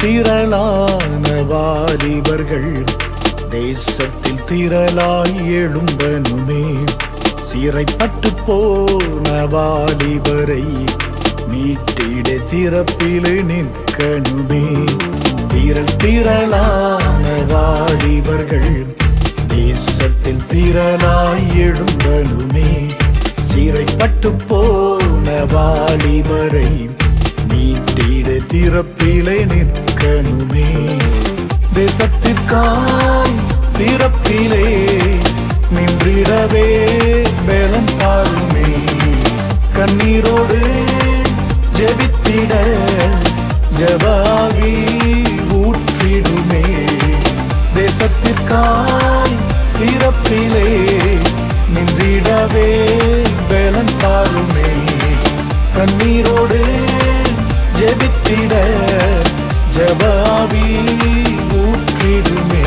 திரளான வாலிபர்கள் தேசத்தில் திரளாய் எழும்பனுமே. சிறைப்பட்டு போன வாலிபரை மீட்டிட திறப்பிலே நிற்கனுமே. திரளான வாலிபர்கள் தேசத்தில் திரளாய் எழும்பனுமே. சிறைப்பட்டு போன வாலிபரை மீட்டிட திறப்பிலே நிற்கனுமே. தேசத்திற்காய் திறப்பிலே நின்றிடவே பலம் தாருமே. கண்ணீரோடு ஜெபித்திட ஜெபாவி ஊற்றிடுமே. தேசத்திற்காய் திறப்பிலே நின்றிடவே பலம் தாருமே. கண்ணீரோடு ஜெபித்திட ஜெபாவி ஊற்றிடுமே.